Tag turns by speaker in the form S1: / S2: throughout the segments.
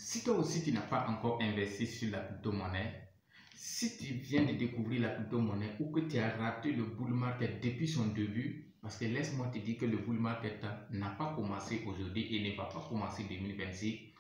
S1: Si toi aussi tu n'as pas encore investi sur la crypto-monnaie, si tu viens de découvrir la crypto-monnaie ou que tu as raté le bull market depuis son début, parce que laisse-moi te dire que le bull market n'a pas commencé aujourd'hui et ne va pas commencer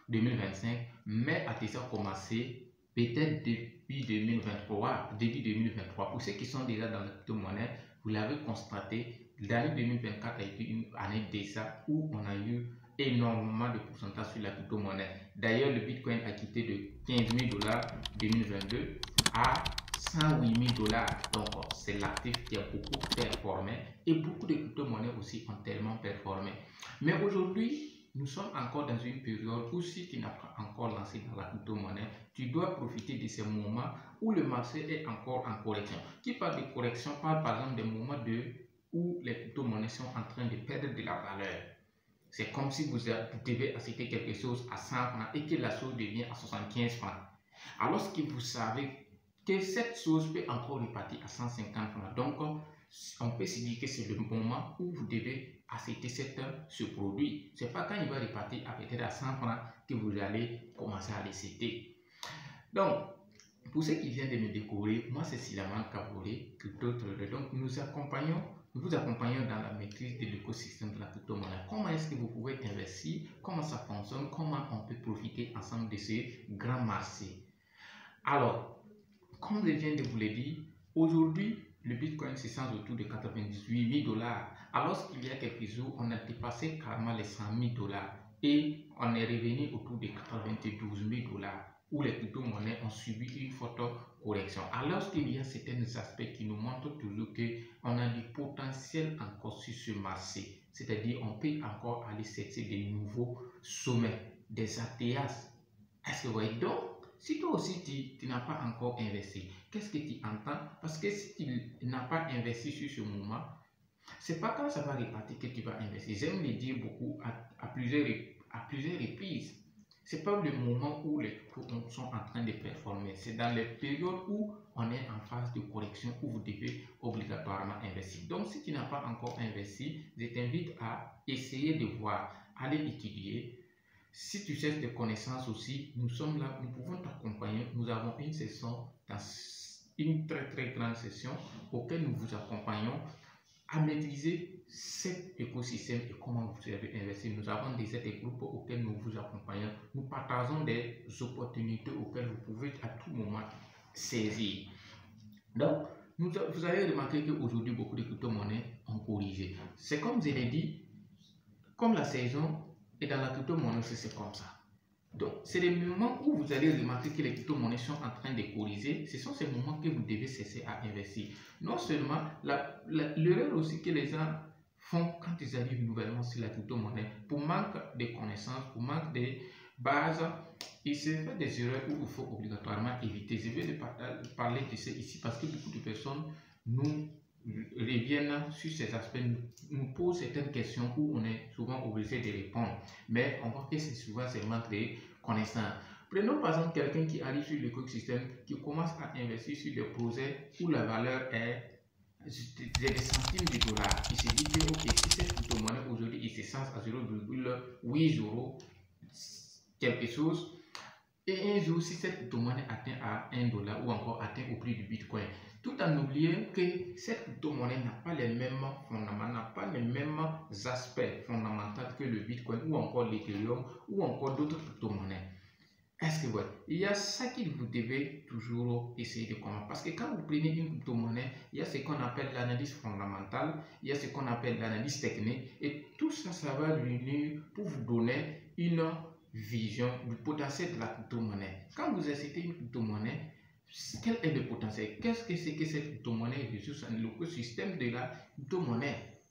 S1: 2025, mais a déjà commencé peut-être depuis 2023, début 2023. Pour ceux qui sont déjà dans la crypto-monnaie, vous l'avez constaté, l'année 2024 a été une année déjà où on a eu énormément de pourcentage sur la crypto-monnaie. D'ailleurs, le Bitcoin a quitté de 15 000 $ 2022 à 108 000 $. Donc, c'est l'actif qui a beaucoup performé et beaucoup de crypto-monnaies aussi ont tellement performé. Mais aujourd'hui, nous sommes encore dans une période où si tu n'as pas encore lancé dans la crypto-monnaie, tu dois profiter de ces moments où le marché est encore en correction. Qui parle de correction parle par exemple des moments où les crypto-monnaies sont en train de perdre de la valeur. C'est comme si vous devez acheter quelque chose à 100 francs et que la chose devient à 75 francs. Alors que vous savez que cette chose peut encore repartir à 150 francs. Donc, on peut se dire que c'est le moment où vous devez acheter ce produit. Ce n'est pas quand il va repartir à peut-être à 100 francs que vous allez commencer à l'acheter. Donc, pour ceux qui viennent de me découvrir, moi c'est Silaman Kabouré, Crypto Trader. Donc, nous vous accompagnons dans la maîtrise de l'écosystème de la crypto-monnaie. Comment est-ce que vous pouvez investir, comment ça fonctionne, comment on peut profiter ensemble de ces grands marchés. Alors, comme je viens de vous le dire, aujourd'hui, le Bitcoin se sent autour de 98 000 $. Alors qu'il y a quelques jours, on a dépassé carrément les 100 000 $ et on est revenu autour de 92 000 $, où les crypto-monnaies ont subi une forte correction. Alors qu'il y a certains aspects qui nous montrent toujours qu'on a du potentiel encore sur ce marché. C'est-à-dire qu'on peut encore aller chercher des nouveaux sommets, des ATH. Est-ce que vous voyez? Donc, si toi aussi tu n'as pas encore investi, qu'est-ce que tu entends? Parce que si tu n'as pas investi sur ce moment, c'est pas quand ça va repartir que tu vas investir. J'aime le dire beaucoup à plusieurs reprises. C'est pas le moment où les cryptos sont en train de performer. C'est dans les périodes où on est en phase de correction où vous devez obligatoirement investir. Donc, si tu n'as pas encore investi, je t'invite à essayer de voir, aller étudier. Si tu cherches des connaissances aussi, nous sommes là, nous pouvons t'accompagner. Nous avons une session, une très grande session auquel nous vous accompagnons à maîtriser cet écosystème et comment vous devez investir. Nous avons des groupes auxquels nous vous accompagnons. Nous partageons des opportunités auxquelles vous pouvez à tout moment saisir. Donc, vous avez remarqué qu'aujourd'hui, beaucoup de crypto-monnaies ont corrigé. C'est comme je l'ai dit, comme la saison et dans la crypto-monnaie, c'est comme ça. Donc, c'est les moments où vous allez remarquer que les crypto-monnaies sont en train de corriger. Ce sont ces moments que vous devez cesser à investir. Non seulement, l'erreur aussi que les gens font quand ils arrivent nouvellement sur la crypto-monnaie, pour manque de connaissances, pour manque de bases, ils se font des erreurs où il faut obligatoirement éviter. Je vais parler de ça ici parce que beaucoup de personnes nous reviennent sur ces aspects, nous posent certaines questions où on est souvent obligé de répondre. Mais on voit que c'est souvent ce manque de connaissances. Prenons par exemple quelqu'un qui arrive sur l'écosystème, qui commence à investir sur des projets où la valeur est des centimes de dollars. Il se dit que ok, si cette crypto-monnaie aujourd'hui il se sent à 0,8 € quelque chose, et un jour si cette crypto-monnaie atteint à 1 $ ou encore atteint au prix du Bitcoin, tout en oubliant que cette crypto-monnaie n'a pas les mêmes fondements, n'a pas les mêmes aspects fondamentaux que le Bitcoin ou encore l'Ethereum ou encore d'autres crypto-monnaies. Est-ce que il y a ça qu'il vous devez toujours essayer de comprendre? Parce que quand vous prenez une crypto-monnaie, il y a ce qu'on appelle l'analyse fondamentale, il y a ce qu'on appelle l'analyse technique, et tout ça, ça va réunir pour vous donner une vision du potentiel de la crypto-monnaie. Quand vous achetez une crypto-monnaie, quel est le potentiel? Qu'est-ce que c'est que cette crypto-monnaie versus l'écosystème de la crypto-monnaie?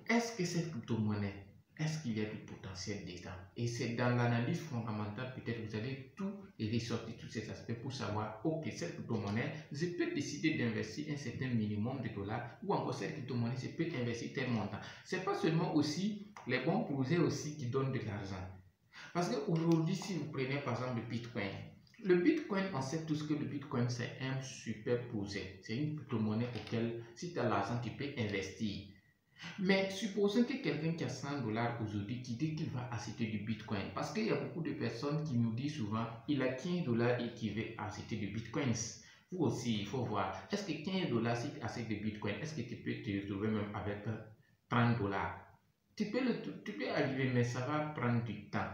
S1: Est-ce que cette crypto-monnaie, est-ce qu'il y a du potentiel dedans? Et c'est dans l'analyse fondamentale, peut-être vous allez tout ressortir tous ces aspects pour savoir, ok, cette crypto-monnaie, je peux décider d'investir un certain minimum de dollars, ou encore cette crypto-monnaie, je peux investir tel montant. C'est pas seulement aussi les bons projets aussi qui donnent de l'argent. Parce qu'aujourd'hui, si vous prenez par exemple le Bitcoin, on sait tous que le Bitcoin, c'est un super projet. C'est une crypto-monnaie auquel, si tu as l'argent, tu peux investir. Mais supposons que quelqu'un qui a 100 dollars aujourd'hui qui dit qu'il va acheter du Bitcoin, parce qu'il y a beaucoup de personnes qui nous disent souvent il a 15 dollars et qui veut acheter du Bitcoins. Vous aussi, il faut voir, est-ce que 15 dollars si tu achètes du Bitcoin, est-ce que tu peux te retrouver même avec 30 dollars? Tu peux arriver, mais ça va prendre du temps.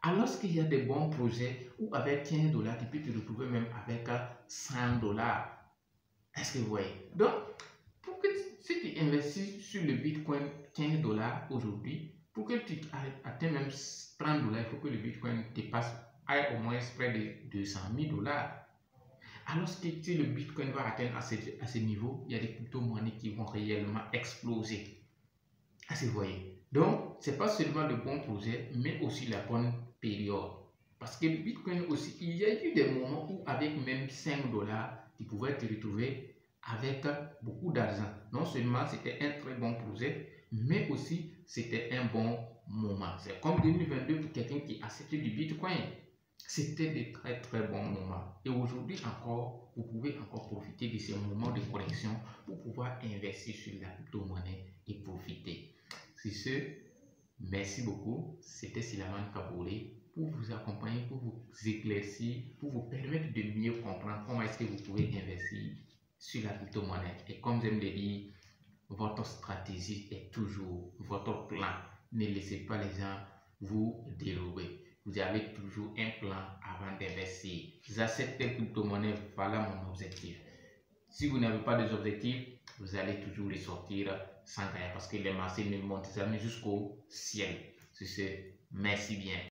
S1: Alors qu'il y a des bons projets où avec 15 dollars, tu peux te retrouver même avec 100 dollars. Est-ce que vous voyez? Donc, pour que si tu investis sur le Bitcoin 15 dollars aujourd'hui, pour que tu atteignes même 30 dollars, il faut que le Bitcoin te passe à au moins près de 200 000 dollars. Alors que si le Bitcoin va atteindre à ce niveau, il y a des crypto-monnaies qui vont réellement exploser. Est-ce que vous voyez? Donc, ce n'est pas seulement le bon projet, mais aussi la bonne période. Parce que le Bitcoin aussi, il y a eu des moments où avec même 5 dollars, tu pouvais te retrouver avec beaucoup d'argent. Non seulement c'était un très bon projet, mais aussi c'était un bon moment. C'est comme 2022 pour quelqu'un qui achetait du Bitcoin. C'était de très très bons moments. Et aujourd'hui encore, vous pouvez encore profiter de ces moments de correction pour pouvoir investir sur la crypto-monnaie et profiter. Sur ce, merci beaucoup. C'était Silaman Kaboulé pour vous accompagner, pour vous éclaircir, pour vous permettre de mieux comprendre comment est-ce que vous pouvez investir sur la crypto-monnaie. Et comme j'aime le dire, votre stratégie est toujours votre plan. Ne laissez pas les gens vous dérober. Vous avez toujours un plan avant d'investir. J'achète telle crypto-monnaie, voilà mon objectif. Si vous n'avez pas d'objectifs, vous allez toujours les sortir sans rien parce que les marchés ne montent jamais jusqu'au ciel. C'est ce, merci bien.